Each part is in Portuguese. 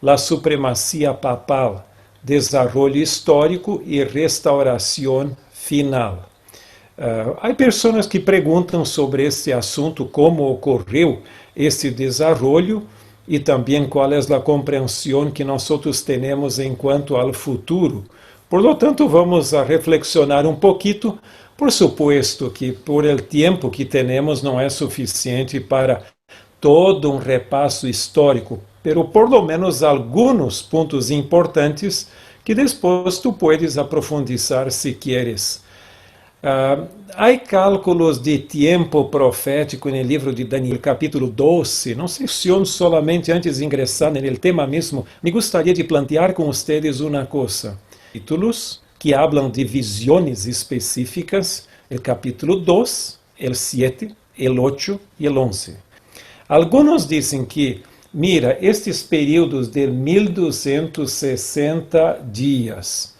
la supremacía papal, desarrollo histórico e restauração final. Há pessoas que perguntam sobre este assunto, como ocorreu este desenvolvimento e também qual é a compreensão que nós temos em quanto ao futuro. Por lo tanto, vamos a reflexionar um pouquinho. Por supuesto que por el tempo que temos não é suficiente para todo um repasso histórico, pero por lo menos alguns pontos importantes que depois tu puedes aprofundizar se quieres. Há cálculos de tempo profético no livro de Daniel, capítulo 12. Não menciono solamente antes de ingressar no tema mesmo. Me gostaria de plantear com vocês uma coisa. Capítulos que hablam de visões específicas, o capítulo 2, o 7, o 8 e o 11. Alguns dizem que, mira, estes períodos de 1260 dias,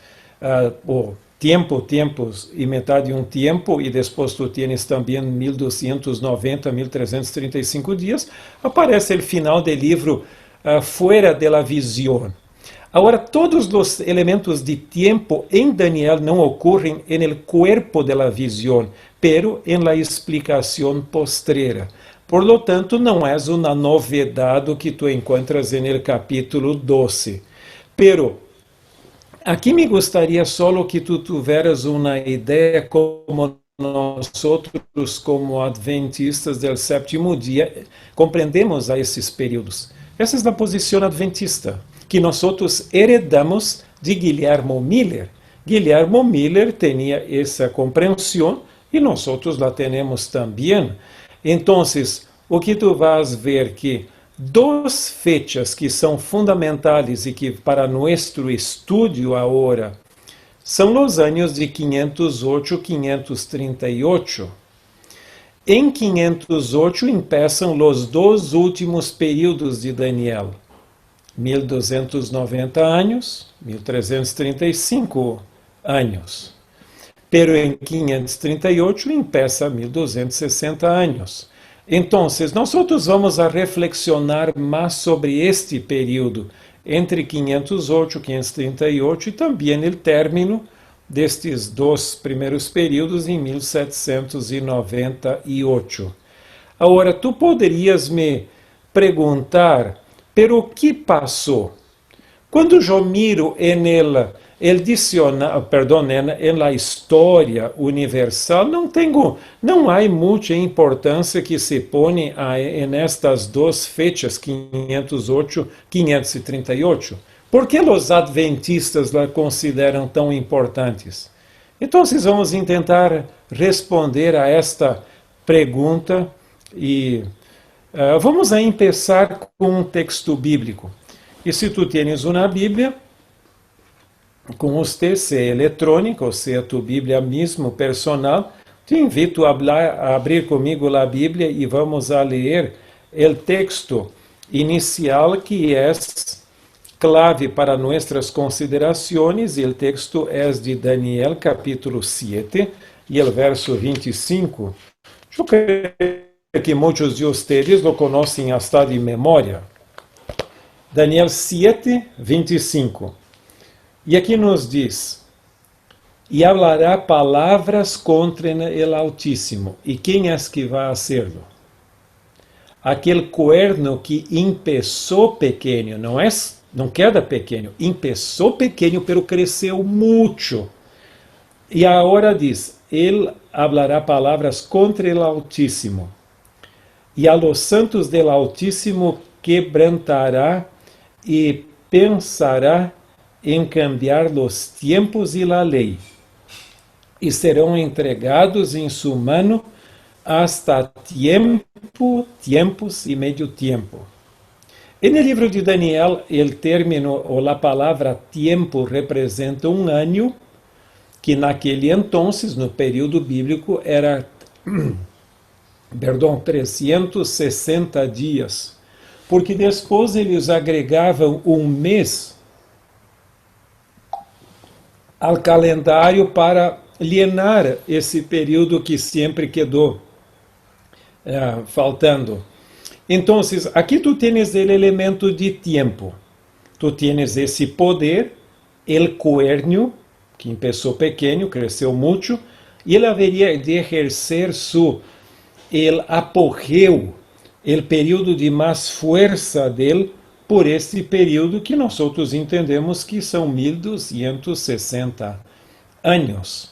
tempos e metade de um tempo, e depois tu tens também 1290, 1335 dias, aparece o final do livro fora da visão. Agora, todos os elementos de tempo em Daniel não ocorrem no corpo da visão, pero em la explicação postrera. Por lo tanto, não é uma novidade que tu encontras no capítulo 12. Pero aqui me gostaria só que tu tiveras uma ideia como nós, como adventistas do sétimo dia, compreendemos a esses períodos. Essa é a posição adventista que nós heredamos de Guilherme Miller. Guilherme Miller tinha essa compreensão e nós la temos também. Então, o que tu vas ver que duas fechas que são fundamentais e que para nosso estudo agora são os anos de 508 e 538. Em 508 começam os dois últimos períodos de Daniel. 1290 anos, 1335 anos. Pero em 538 começa 1260 anos. Então, nós vamos a reflexionar mais sobre este período entre 508 e 538 e também o término destes dois primeiros períodos em 1798. Agora, tu poderias me perguntar, pero o que passou? Quando eu miro nela, na história universal, não há muita importância que se põe nestas duas fechas, 508 e 538. Por que os adventistas la consideram tão importantes? Então, vamos tentar responder a esta pergunta e vamos a começar com um texto bíblico. E se tu tens uma Bíblia com você, seja eletrônica ou seja tu Bíblia mesmo personal, te invito a abrir comigo a Bíblia e vamos a ler o texto inicial que é clave para nossas considerações, e o texto é de Daniel, capítulo 7, e o verso 25. Eu creio que muitos de vocês lo conhecem hasta de memória. Daniel 7, 25. E aqui nos diz: e hablará palavras contra el Altíssimo. E quem é que vai hacerlo? Aquele cuerno que empezou pequeno, não queda pequeno, empezou pequeno, pero cresceu muito. E agora diz: ele hablará palavras contra el Altíssimo. E a los santos del Altíssimo quebrantará e pensará em cambiar os tempos e a lei, e serão entregados em sua mano hasta tempos e meio tempo. No livro de Daniel, o término ou a palavra tempo representa um ano, que naquele entonces, no período bíblico, era 360 dias, porque depois eles agregavam um mês ao calendário para llenar esse período que sempre quedou faltando. Então, aqui tu tens o elemento de tempo. tu tienes esse poder, el cuernio, que começou pequeno, cresceu muito, e ele haveria de exercer el apogeu, el período de mais força dele, por esse período que nós outros entendemos que são 1260 anos.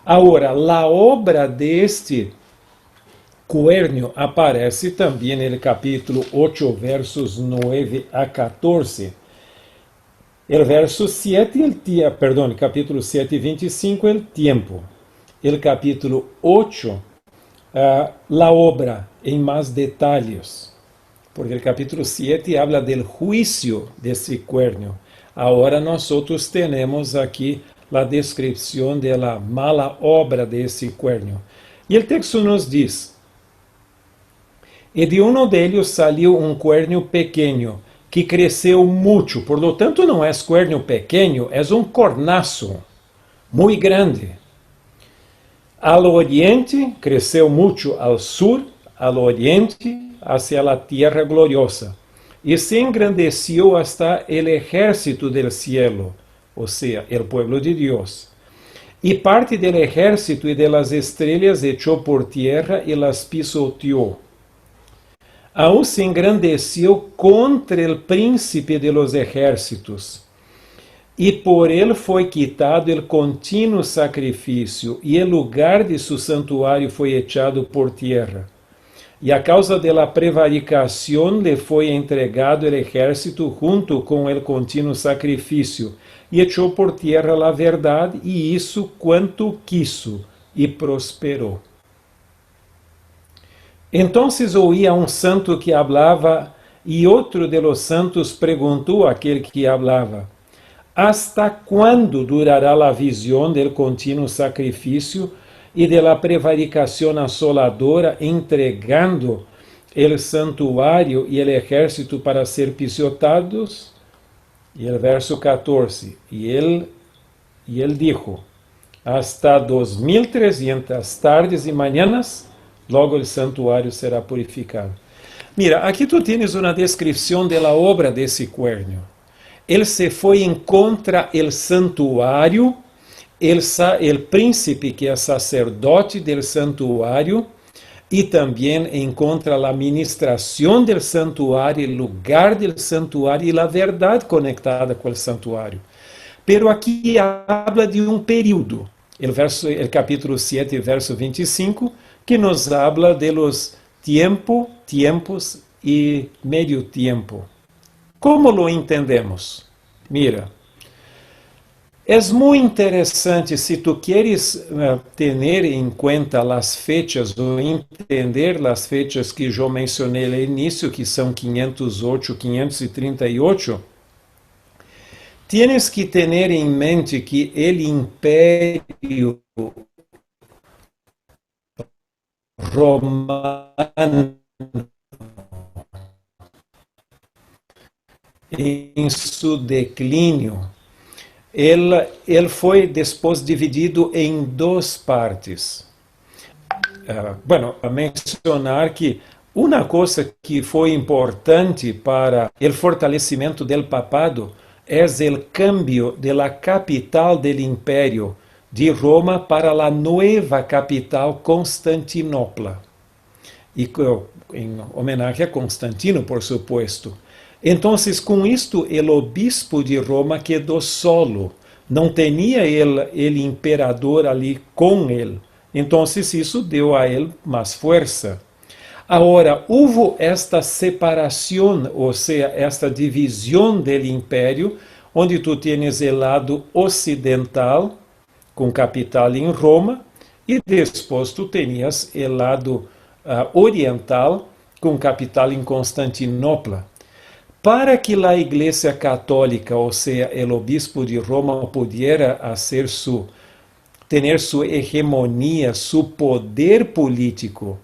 Agora, a obra deste cuernio aparece também no capítulo 8, versos 9 a 14. El verso 7, capítulo 7, 25, el tiempo. El capítulo 8, la obra em mais detalhes. Porque o capítulo 7 habla del juicio desse cuernio. Agora nós outros temos aqui a descrição da mala obra desse cuernio. E o texto nos diz: e de uno deles saliu um cuernio pequeno, que cresceu muito. Por lo tanto, não é cuernio pequeno, é um cornaço muito grande. Al oriente, cresceu muito al sur, al oriente, hacia la tierra gloriosa. E se engrandeció hasta el ejército del cielo, o sea, el pueblo de Dios. Y parte del ejército y de las estrellas echó por tierra y las pisoteó. Aún se engrandeció contra el príncipe de los ejércitos, e por ele foi quitado el contínuo sacrifício, e el lugar de su santuário foi echado por tierra. E a causa de la prevaricación le foi entregado el ejército junto com el contínuo sacrifício, e echou por tierra la verdade, e isso quanto quiso, e prosperou. Entonces oía um santo que hablava, e outro de los santos perguntou àquele que hablava: ¿hasta cuándo durará la visión del continuo sacrificio y de la prevaricación asoladora, entregando el santuario y el ejército para ser pisoteados? Y el verso 14, y él dijo: hasta 2300 tardes y mañanas, logo el santuário será purificado. Mira, aqui tu tienes uma descrição da obra desse cuernio. Ele se foi em contra el santuário, el príncipe que é sacerdote del santuário, e também em contra a administração del santuário, o lugar del santuário e a verdade conectada com o santuário. Pero aqui habla de um período, el capítulo 7, verso 25, que nos habla de los tiempos e medio tiempo. Como lo entendemos? Mira, é muito interessante se tu queres ter em conta as fechas ou entender as fechas que eu mencionei no início, que são 508, 538, tienes que ter em mente que o Império Romano, em seu declínio, ele foi depois dividido em duas partes. A mencionar que uma coisa que foi importante para o fortalecimento do papado é o cambio de la capital del Império de Roma para a nova capital Constantinopla. E em homenagem a Constantino, por supuesto. Então, com isto, o obispo de Roma quedou solo. Não tinha ele imperador ali com ele. Então, isso deu a ele mais força. Agora, houve esta separação, ou seja, esta divisão do império, onde tu tens o lado ocidental, com capital em Roma, e depois tu tenias o lado oriental, com capital em Constantinopla. Para que a Igreja Católica, ou seja, o obispo de Roma, pudiera ter sua hegemonia, seu poder político,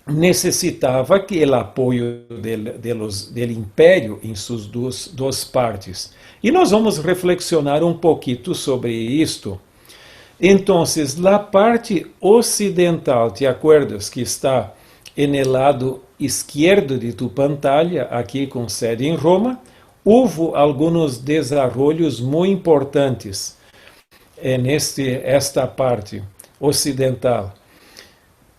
necessitava que o apoio do império em suas duas partes. E nós vamos reflexionar um pouquinho sobre isto. Então, a parte ocidental, te acuerdas que está no lado esquerdo de tu pantalla, aqui com sede em Roma, houve alguns desenvolvimentos muito importantes esta parte ocidental.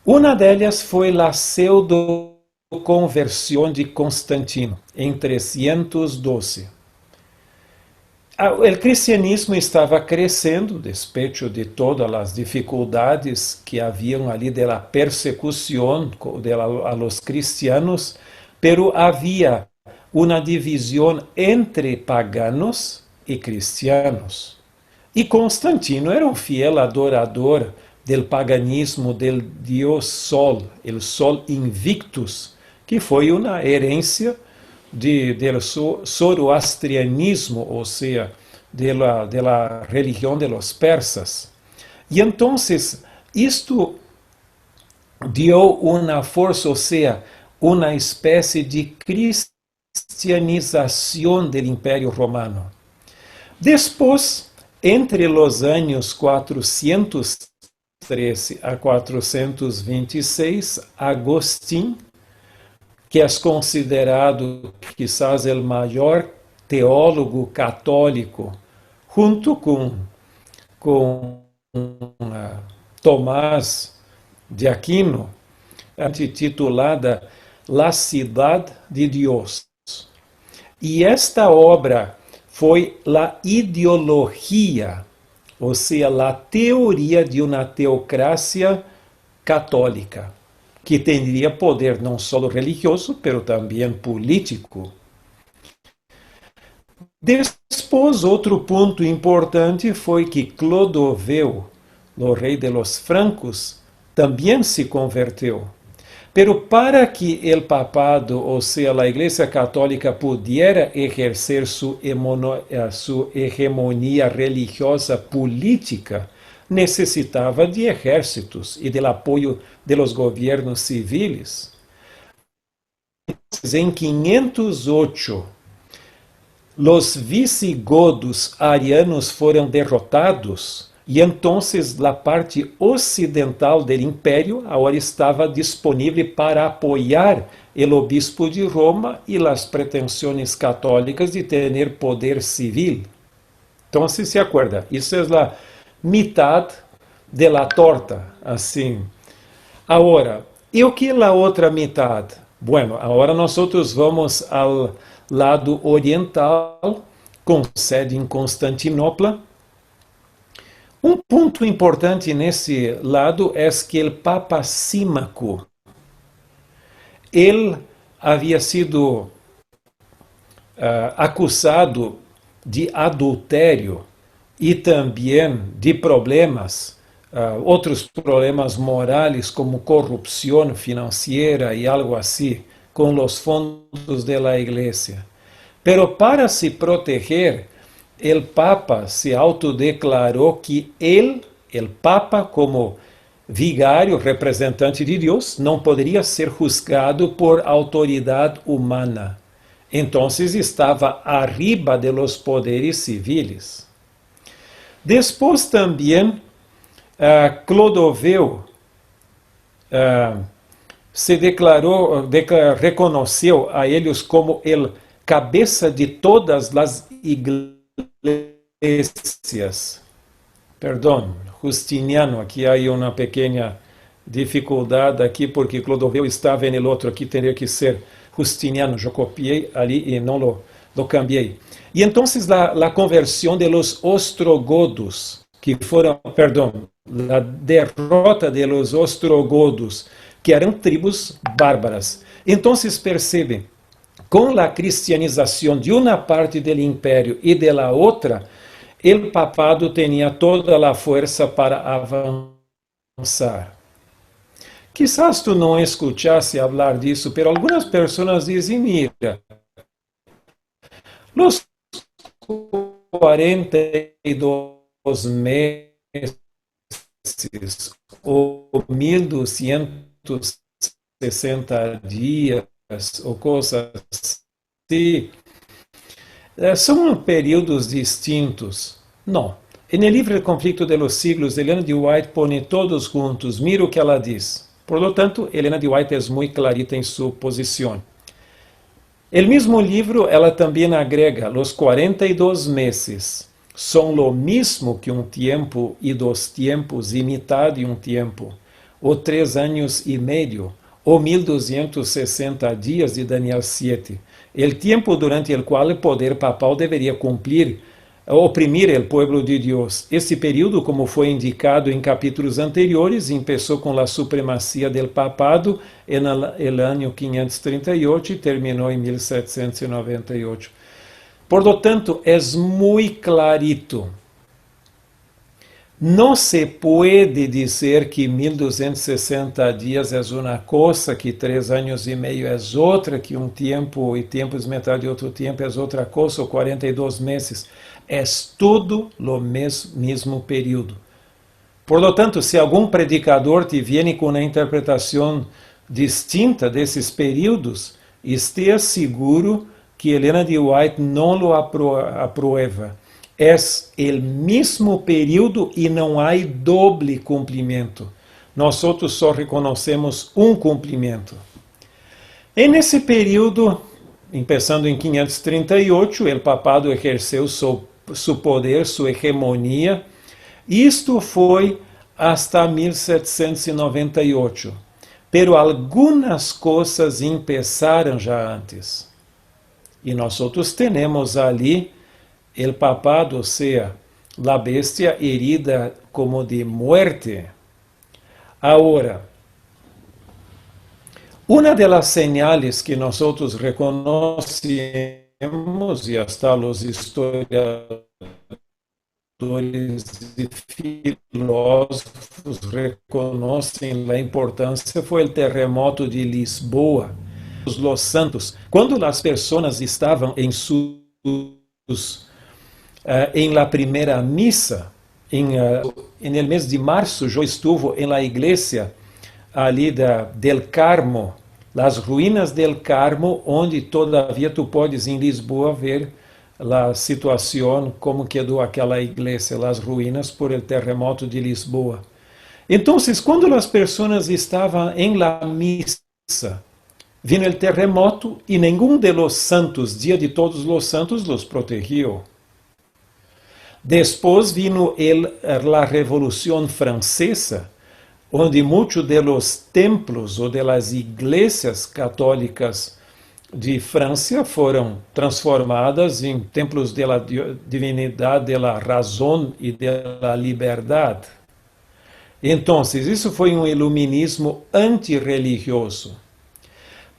Uma delas foi a pseudo-conversão de Constantino, em 312. O cristianismo estava crescendo, despecho de todas as dificuldades que haviam ali da persecução a los cristianos, pero havia uma divisão entre paganos e cristianos. E Constantino era um fiel adorador del paganismo del dios Sol, el Sol Invictus, que foi uma herência del zoroastrianismo, ou seja, de la religião de los persas. E então, isto deu uma força, ou seja, uma espécie de cristianização do Império Romano. Depois, entre os anos 413 a 426, Agostinho, que é considerado quizás o maior teólogo católico, junto com Tomás de Aquino, intitulada La Cidade de Dios. E esta obra foi a ideologia, ou seja, a teoria de uma teocracia católica, que teria poder não só religioso, mas também político. Depois, outro ponto importante foi que Clodoveu, o rei de los francos, também se converteu. Pero para que o papado, ou seja, a Igreja Católica, pudiera exercer sua hegemonia religiosa política, necessitava de exércitos e do apoio de los gobiernos civiles. Em 508, os visigodos arianos foram derrotados e então a parte ocidental do império agora estava disponível para apoiar o obispo de Roma e as pretensões católicas de ter poder civil. Então, se acorda, isso é a mitad de la torta, assim. Agora, e o que é a outra mitad? Bueno, agora nós vamos ao lado oriental, com sede em Constantinopla. Um ponto importante nesse lado é que o Papa Símaco, ele havia sido acusado de adultério e também de problemas, outros problemas morais como corrupção financeira e algo assim, com os fundos da igreja. Pero para se proteger, o Papa se autodeclarou que ele, o Papa, como vigário, representante de Deus, não poderia ser juzgado por autoridade humana. Então, estava arriba de los poderes civiles. Depois também, Clodoveu se reconheceu a eles como o cabeça de todas as iglesias. Perdão, Justiniano, aqui há uma pequena dificuldade aqui, porque Clodoveu estava no outro, aqui teria que ser Justiniano, eu copiei ali e não lo cambiei. E então, a conversão de los ostrogodos, que foram, perdão, a derrota de los ostrogodos, que eram tribos bárbaras. Então, percebe, com a cristianização de uma parte do império e de la outra, o papado tinha toda a força para avançar. Quizás tu não escutasse falar disso, mas algumas pessoas dizem, mira, os 42 meses ou 1260 dias ou coisas assim, são períodos distintos. Não. No livro El Conflicto de los Siglos, Helena de White põe todos juntos. Mira o que ela diz. Por lo tanto, Helena de White é muito clarita em sua posição. El mismo libro, ela também agrega, los 42 meses son lo mismo que un tiempo y dos tiempos y mitad de un tiempo, o 3 años y medio, o 1260 dias de Daniel 7, el tiempo durante el cual el poder papal deveria cumplir, oprimir el pueblo de Dios. Esse período, como foi indicado em capítulos anteriores, começou com a supremacia del papado en el año 538 e terminou em 1798. Por lo tanto, é muito clarito. Não se pode dizer que 1260 dias é uma coisa, que 3 anos e meio é outra, que um tempo e tempos metade de outro tempo é outra coisa, ou 42 meses. É tudo o mesmo período. Por lo tanto, se algum predicador te viene com uma interpretação distinta desses períodos, esteja seguro que Helena de White não lo aprueba. É o mesmo período e não há doble cumprimento. Nós outros só reconhecemos um cumprimento. E nesse período, começando em 538, o papado exerceu seu poder, sua hegemonia. Isto foi hasta 1798. Pero algumas coisas começaram já antes. E nós outros temos ali el papado, o sea, la bestia herida como de muerte. Ahora, una de las señales que nosotros reconocemos, y hasta los historiadores y filósofos reconocen la importancia, fue el terremoto de Lisboa. Los santos, quando as pessoas estavam em em la primeira missa, en el mês de março, eu estuve em la igreja ali del Carmo, las ruínas del Carmo, onde todavia tu podes em Lisboa ver a situação, como quedou aquela igreja, as ruínas por el terremoto de Lisboa. Então, quando as pessoas estavam em la missa, vino el terremoto e nenhum de los santos, dia de todos los santos, los protegiu. Depois vino a Revolução Francesa, onde muitos de los templos ou de las iglesias católicas de França foram transformadas em templos de la divinidade, de la razão e de la liberdade. Então, isso foi um iluminismo antirreligioso.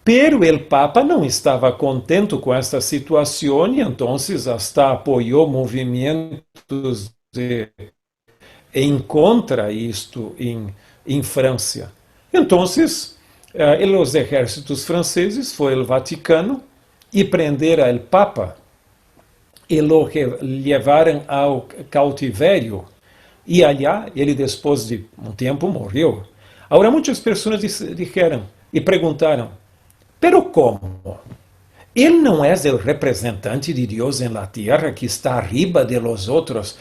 Pero o Papa não estava contente com esta situação e então hasta apoiou movimentos em contra isto em França. Então, os exércitos franceses foram ao Vaticano e prenderam o Papa e lo levaram ao cautivério. E allá, ele depois de um tempo morreu. Agora, muitas pessoas disseram e perguntaram: pero como? Ele não é o representante de Deus em la tierra que está arriba de los outros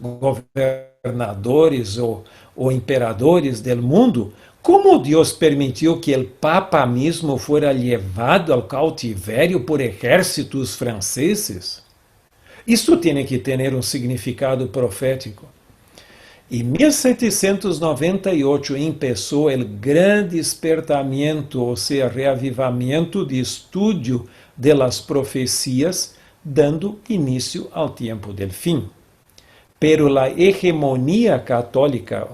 governadores ou imperadores del mundo? Como Deus permitiu que o Papa mesmo fora levado ao cautivério por exércitos franceses? Isso tem que ter um significado profético. Em 1798 começou o grande despertamento, ou seja, reavivamento de estudo de las profecias, dando início ao tempo del fim. Pero a hegemonia católica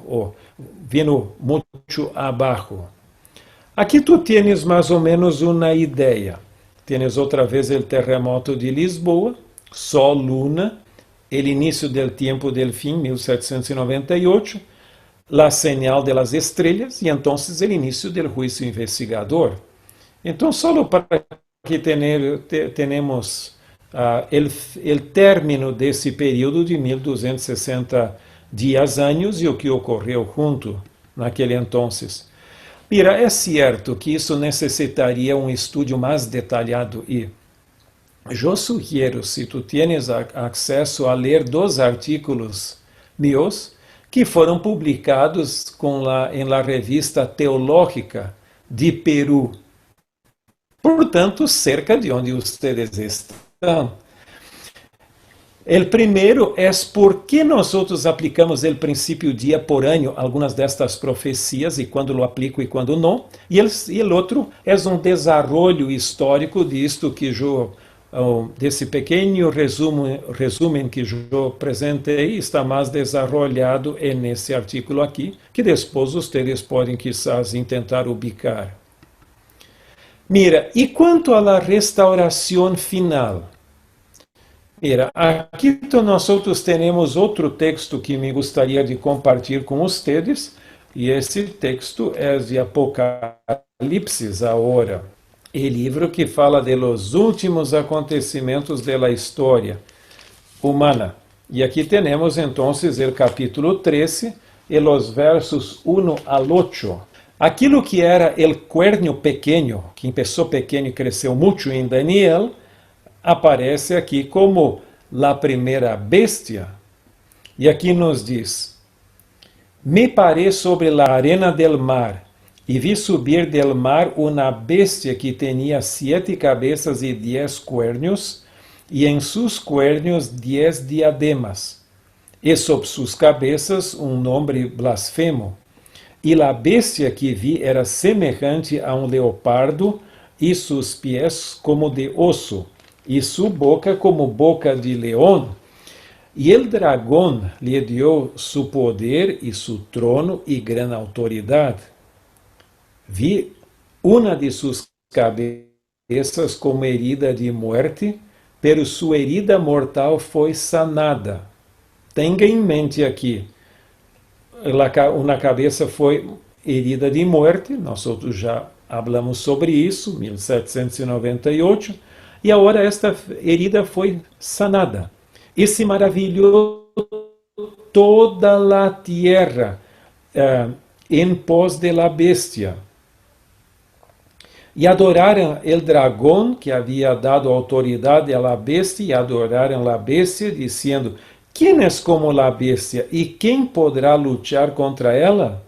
vino muito abaixo. Aqui tu tienes mais ou menos uma ideia. Tienes outra vez o terremoto de Lisboa, Sol, Luna, o início do tempo del fim, 1798, a señal de las estrelas e então o início do juízo investigador. Então, só para que tenhamos o término desse período de 1260 dias, anos, e o que ocorreu junto naquele entonces. Mira, é certo que isso necessitaria um estudo mais detalhado e eu sugiro, se tu tienes acesso a ler 2 artículos meus que foram publicados em la revista Teológica de Peru. portanto, cerca de onde vocês estão. O primeiro é por que nós aplicamos o princípio dia por ano, algumas destas profecias, e quando lo aplico e quando não. E o outro é desenvolvimento histórico disto que eu, desse pequeno resumo que eu apresentei, está mais desenvolvido nesse artigo aqui, que depois vocês podem quizás tentar ubicar. Mira, e quanto à restauração final? Mira, aqui nós temos outro texto que me gostaria de compartilhar com vocês, e esse texto é de Apocalipse agora, o livro que fala de los últimos acontecimentos da história humana. E aqui temos então o capítulo 13 e os versos 1 ao 8. Aquilo que era o cuerno pequeno, que começou pequeno e cresceu muito em Daniel, aparece aqui como a primeira bestia. E aqui nos diz: Me parei sobre a arena del mar, e vi subir del mar uma bestia que tinha 7 cabeças e 10 cuernos, e em sus cuernos 10 diademas, e sob sus cabeças nome blasfemo. E a bestia que vi era semejante a leopardo, e sus pies como de osso, e sua boca como boca de leão. E el dragão lhe deu su poder e su trono e gran autoridade. Vi uma de suas cabeças como herida de muerte, pero sua herida mortal foi sanada. Tenha em mente aqui, uma cabeça foi herida de muerte, nós outros já falamos sobre isso, 1798, e agora esta herida foi sanada. E se maravilhou toda a terra em pos de la bestia. E adoraram el dragão que havia dado autoridade à bestia, e adoraram a bestia, dizendo: Quem é como a bestia, e quem poderá lutar contra ela?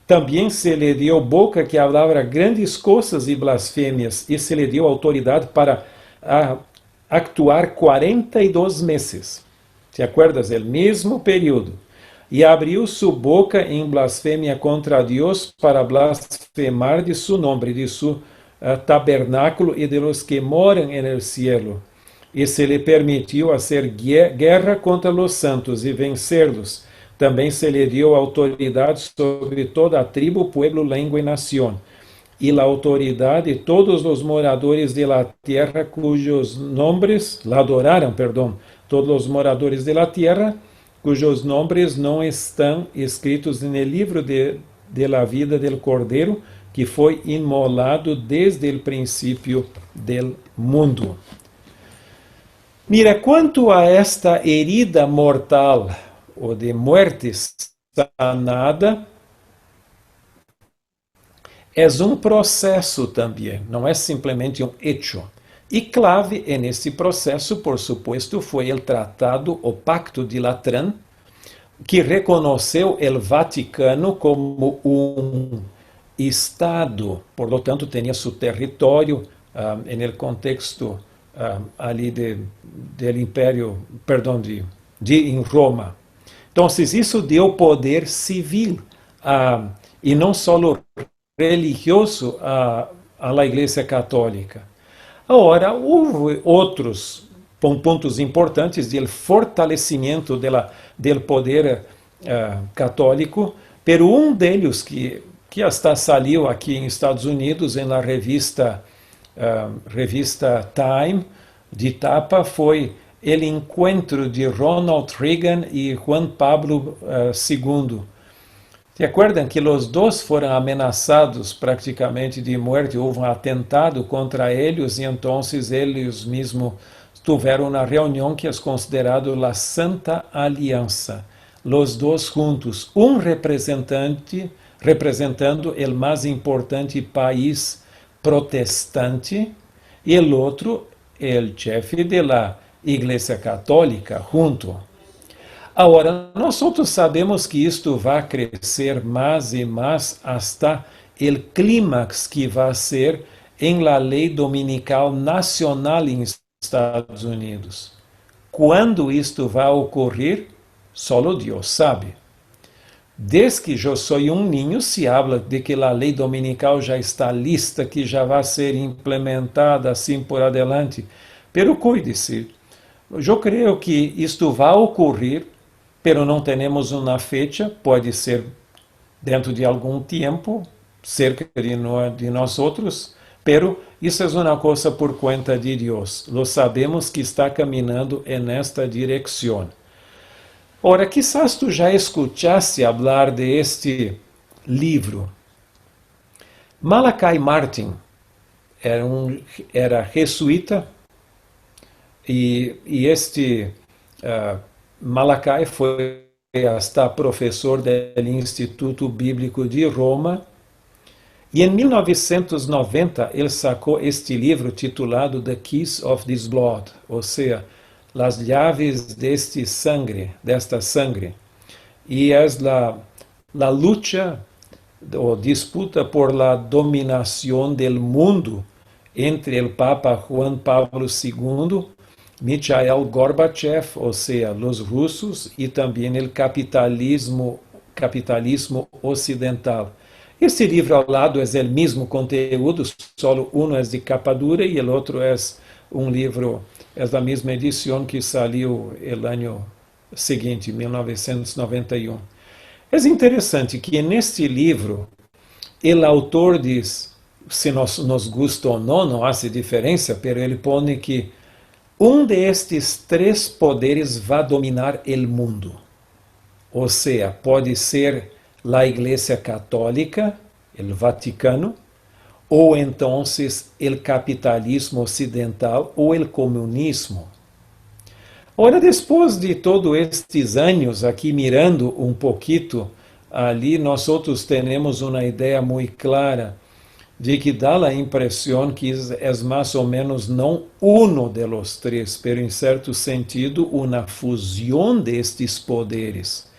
Também se lhe deu boca que falava grandes coisas e blasfêmias, e se lhe deu autoridade para actuar 42 meses. ¿Te acuerdas? El mesmo período. E abriu sua boca em blasfêmia contra Deus para blasfemar de su nome, de su tabernáculo e de los que moram en el cielo. E se lhe permitiu hacer guerra contra los santos e vencer-los. Também se lhe deu autoridade sobre toda a tribo, pueblo, língua e nação. E a autoridade de todos os moradores de la terra cujos nombres, la adoraram, perdão, todos os moradores de la terra, cujos nombres não estão escritos no livro de la vida del Cordeiro, que foi inmolado desde o princípio del mundo. Mira, quanto a esta herida mortal, ou de muerte sanada, é processo também, não é simplesmente hecho. E clave nesse processo, por supuesto, foi o tratado, o Pacto de Latrán, que reconheceu o Vaticano como Estado, por lo tanto, tinha seu território no contexto ali do Império, perdão, em Roma. Então, isso deu poder civil e não só religioso à Igreja Católica. Agora, houve outros pontos importantes do fortalecimento do poder católico, pero deles que hasta saiu aqui em Estados Unidos, na revista Time, de tapa, foi o encontro de Ronald Reagan e Juan Pablo II. ¿Se acuerdan que os dois foram ameaçados praticamente de morte? Houve atentado contra eles e então eles mesmos tiveram uma reunião que é considerado a Santa Aliança. Os dois juntos, representando o mais importante país protestante e o outro, o chefe da Igreja Católica, junto. Agora, nós sabemos que isto vai crescer mais e mais hasta o clímax que vai ser em la lei dominical nacional em Estados Unidos. Quando isto vai ocorrer, solo Deus sabe. Desde que eu sou um ninho, se habla de que a lei dominical já está lista, que já vai ser implementada assim por adelante. Pero cuide-se. Eu creio que isto vai ocorrer, pero não temos uma fecha, pode ser dentro de algum tempo, cerca de nós outros, pero isso é uma coisa por conta de Deus. Lo sabemos que está caminhando nesta direção. Ora, quizás tu já escutaste falar de este livro. Malachi Martin era jesuíta e este Malachi foi hasta professor do Instituto Bíblico de Roma. E em 1990 ele sacou este livro titulado The Keys of this Blood, ou seja, Las llaves desta sangre. E é a luta ou disputa por la dominação do mundo entre o Papa Juan Pablo II, Mikhail Gorbachev, ou seja, os russos, e também o capitalismo ocidental. Este livro ao lado é o mesmo conteúdo, só um é de capa dura e o outro é um livro, é da mesma edição que saiu no ano seguinte, 1991. É interessante que neste livro, o autor diz, se nos gusta ou não faz diferença, mas ele põe que destes três poderes vai dominar o mundo. Ou seja, pode ser a Igreja Católica, o Vaticano, ou então o capitalismo ocidental ou o comunismo. Ora, depois de todos estes anos aqui mirando um pouquinho ali, nós outros temos uma ideia muito clara de que dá a impressão que é mais ou menos não de los três, mas em certo sentido uma fusão destes poderes.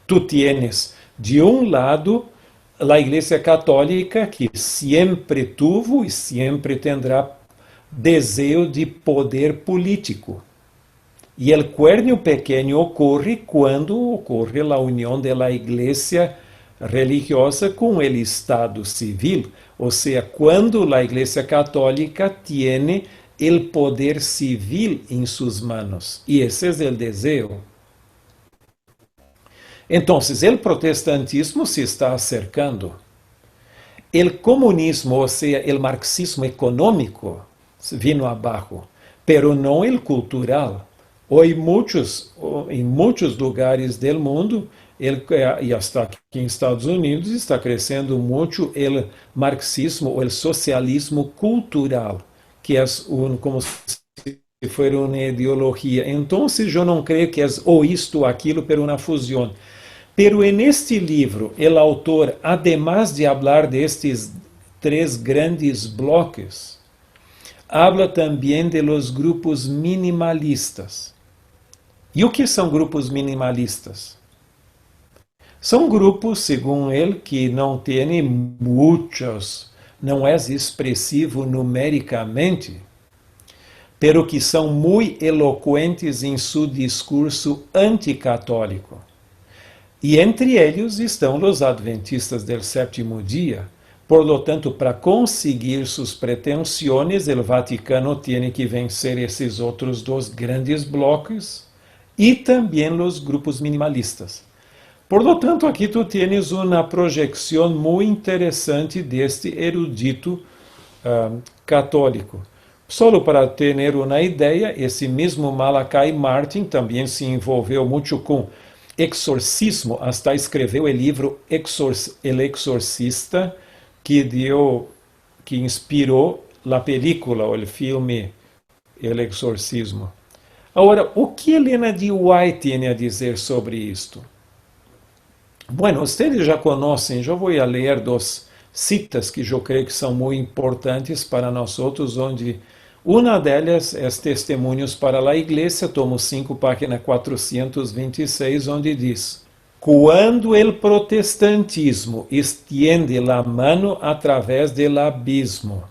Tu tienes de lado a Igreja Católica, que sempre tuvo e sempre tendrá desejo de poder político. E o cuerno pequeno ocorre quando ocorre a união da Igreja religiosa com o Estado civil, ou seja, quando a Igreja Católica tem o poder civil em suas manos. E esse é o desejo. Então, o protestantismo se está acercando. O comunismo, ou seja, o marxismo econômico, vino abaixo, pero não o cultural. Hoje, em muitos lugares do mundo, e até aqui em Estados Unidos, está crescendo muito o marxismo, o socialismo cultural, que é como se fosse uma ideologia. Então, eu não creio que é ou isto ou aquilo, pero uma fusão. Pero en este livro, o autor, además de hablar de estes três grandes bloques, habla também de los grupos minimalistas. E o que são grupos minimalistas? São grupos, segundo ele, que não têm muitos, não é expressivo numericamente, pero que são muito eloquentes em seu discurso anticatólico. E entre eles estão os adventistas do sétimo dia. Por lo tanto, para conseguir suas pretensões, o Vaticano tem que vencer esses outros dois grandes blocos e também os grupos minimalistas. Por lo tanto, aqui tu tens uma projeção muito interessante deste erudito católico. Só para ter uma ideia, esse mesmo Malachi Martin também se envolveu muito com exorcismo, hasta escreveu o livro El Exorcista, que inspirou a película, o filme El Exorcismo. Agora, o que Helena de White tem a dizer sobre isto? Bueno, vocês já conhecem, eu vou ler duas citas que eu creio que são muito importantes para nós outros, onde uma delas é Testemunhos para a Igreja, tomo 5, página 426, onde diz: quando o protestantismo extiende a mano através do abismo,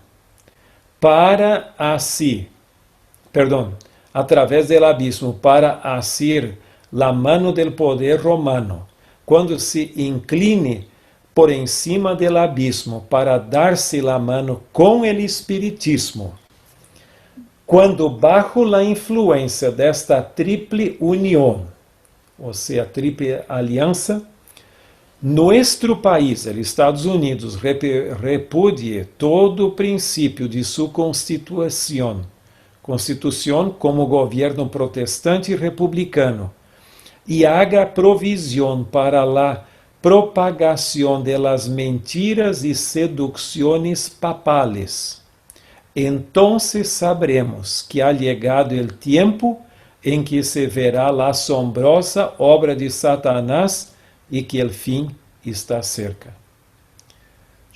para así, perdón, a través del abismo, para asir la mano del poder romano, quando se incline por encima del abismo para darse la mano com el espiritismo, quando bajo la influência desta triple união, ou seja, triple aliança, nuestro país, os Estados Unidos, repudie todo o princípio de sua constituição como governo protestante e republicano, e haga provisión para la propagación de las mentiras y seducciones papales. Entonces sabremos que ha llegado el tiempo en que se verá la asombrosa obra de Satanás y que el fin está cerca.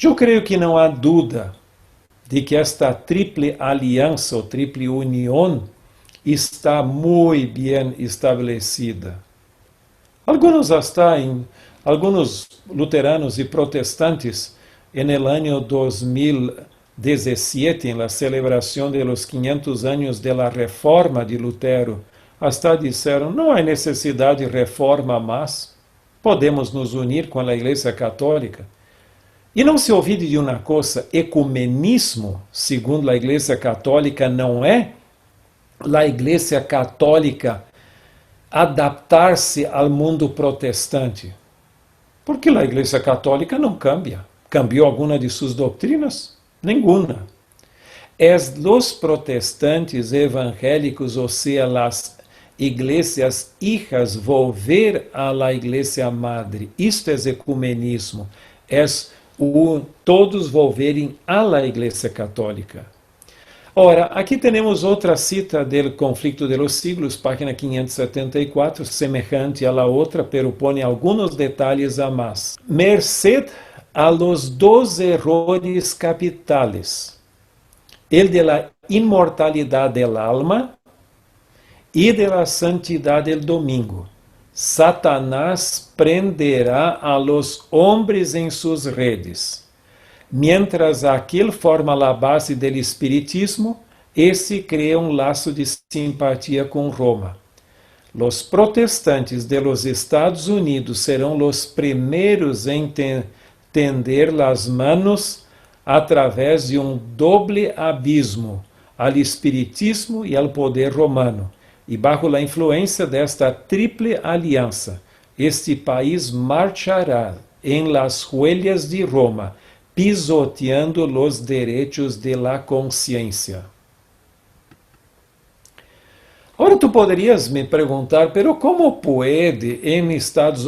Eu creio que não há dúvida de que esta triple aliança ou triple união está muito bem estabelecida. Alguns luteranos e protestantes, en el año 2017, en la celebración de los 500 años de la reforma de Lutero, hasta disseram, não há necessidade de reforma mais, podemos nos unir com a Igreja Católica. E não se olvide de uma coisa, ecumenismo, segundo a Igreja Católica, não é a Igreja Católica adaptar-se ao mundo protestante. Porque a Igreja Católica não cambia. Cambiou alguma de suas doutrinas? Nenhuma. Es los protestantes evangélicos, ou seja, as iglesias hijas, volver a la iglesia madre. Isto é ecumenismo. Todos volverem a la iglesia católica. Ora, aqui temos outra cita do Conflito de los Siglos, página 574, semejante a la outra, pero pone alguns detalhes a mais. Merced a los dos errores capitales, el de la inmortalidad del alma y de la santidad del domingo. Satanás prenderá a los hombres en sus redes. Mientras aquel forma la base del espiritismo, esse crea um laço de simpatia com Roma. Los protestantes de los Estados Unidos serão los primeiros em tender las manos através de um doble abismo al espiritismo e al poder romano. E bajo a influência desta triple aliança, este país marchará em las huellas de Roma, pisoteando los derechos de la conciencia. Ora, tu poderias me perguntar, pero como pode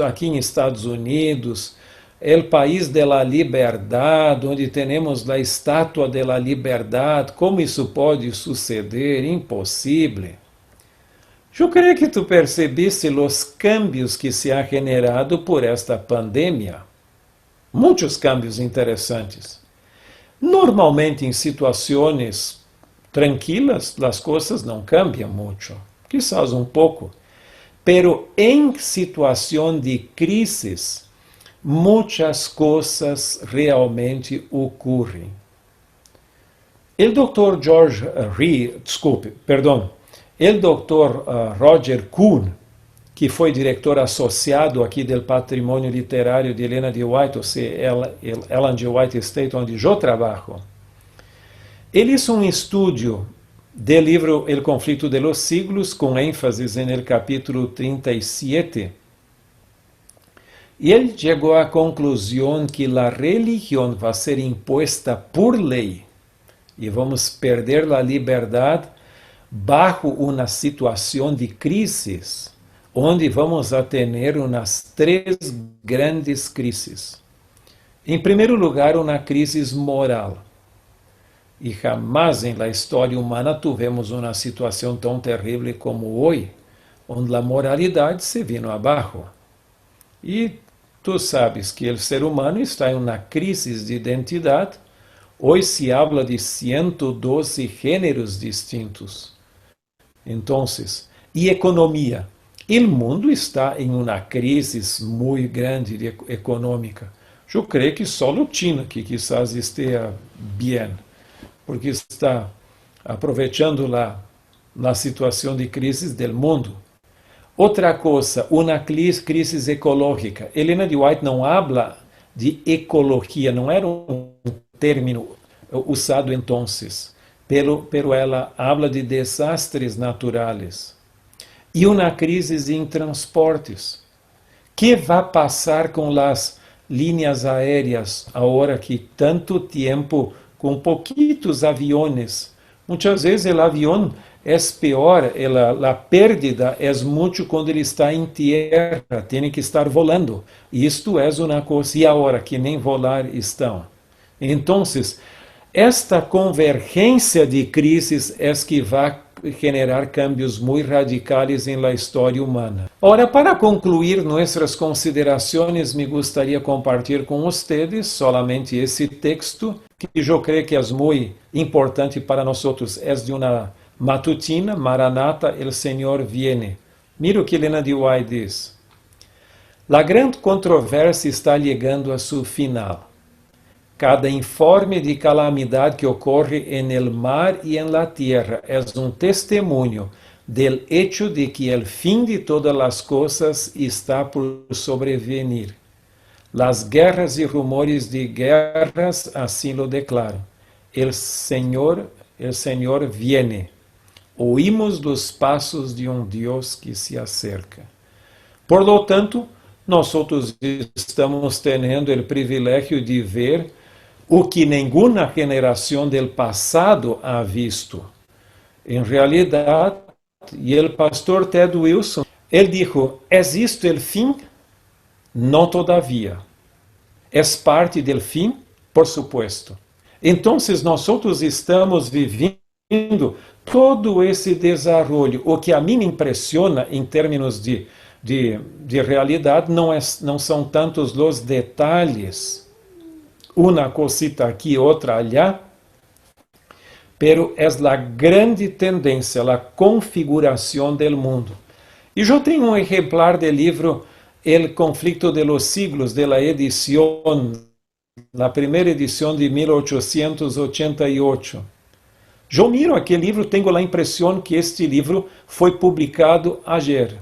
aqui em Estados Unidos, el país de la liberdade, onde temos a estátua de la liberdade, como isso pode suceder? Impossível. Eu creio que tu percebiste os cambios que se ha generado por esta pandemia. Muitos cambios interessantes. Normalmente, em situações tranquilas, as coisas não cambiam muito, quizás um pouco, pero em situação de crises, muitas coisas realmente ocorrem. O Dr. O Dr. Roger Kuhn, que foi diretor associado aqui do patrimônio literário de Helena de White, ou seja, Ellen de White Estate, onde eu trabalho. Ele hizo um estudo do livro El Conflito de los Siglos, com ênfase no capítulo 37, e ele chegou à conclusão que a religião vai ser imposta por lei, e vamos perder a liberdade bajo uma situação de crises, onde vamos a ter umas três grandes crises. Em primeiro lugar, uma crise moral. E jamais em la história humana tivemos uma situação tão terrível como hoje, onde a moralidade se vino abaixo. E tu sabes que o ser humano está em uma crise de identidade. Hoje se habla de 112 gêneros distintos. Então, e economia? O mundo está em uma crise muito grande econômica. Eu creio que só a China que quizás esteja bem. porque está aproveitando a situação de crise do mundo. Outra coisa, uma crise ecológica. Helena de White não habla de ecologia, não era um término usado então, pero ela habla de desastres naturais. E uma crise em transportes. Que vai passar com as linhas aéreas agora que tanto tempo com pouquitos aviões? Muitas vezes o avião é pior, a pérdida é muito quando ele está em terra, tem que estar volando. Isto é uma coisa, e agora que nem volar estão. Então, esta convergência de crises é que vai generar cambios muito radicais em la história humana. Ora, para concluir nossas considerações, me gostaria compartilhar com vocês solamente esse texto, que eu creio que é muito importante para nós. É de uma matutina, Maranata, el Senhor viene. Mira o que Helena de White diz. La grande controvérsia está chegando a seu final. Cada informe de calamidade que ocorre en el mar y en la tierra es un testimonio del hecho de que el fin de todas las cosas está por sobrevenir. Las guerras y rumores de guerras así lo declaran. El Señor viene. Oímos los pasos de un Dios que se acerca. Por lo tanto, nós estamos tendo o privilégio de ver o que nenhuma geração del passado ha visto. Em realidade, e o pastor Ted Wilson, ele disse, ¿es isto el fim? Não todavia. ¿Es parte del fim? Por supuesto. Então, nós estamos vivendo todo esse desenvolvimento. O que a mim me impressiona em termos de realidade não são tantos os detalhes, uma cosita aqui, outra allá, pero é a grande tendência, a configuração do mundo. E eu tenho um exemplar do livro El conflicto de los siglos, de la edición, la primeira edição de 1888. Eu miro aquele livro, tenho a impressão que este livro foi publicado ayer.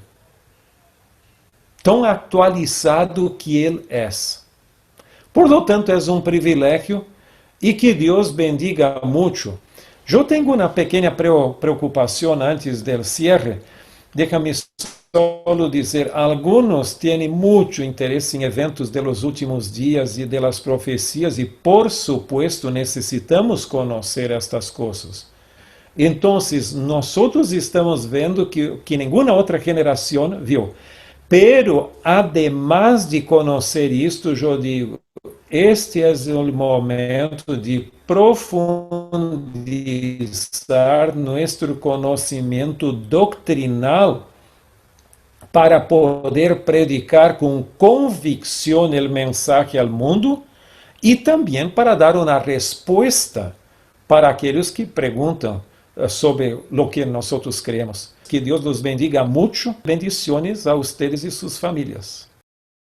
Tão atualizado que ele é. Por lo tanto, é um privilégio e que Deus bendiga muito. Eu tenho uma pequena preocupação antes do cierre. Déjame solo dizer, alguns têm muito interesse em eventos de los últimos dias e de las profecias e, por supuesto, necessitamos conhecer estas coisas. Então, nós estamos vendo que nenhuma outra geração viu. Pero, además de conhecer isto, eu digo, este é o momento de profundizar nosso conhecimento doutrinal para poder predicar com convicção o mensagem ao mundo e também para dar uma resposta para aqueles que perguntam sobre o que nós cremos. Que Deus los bendiga muito. Bendiciones a ustedes e suas famílias.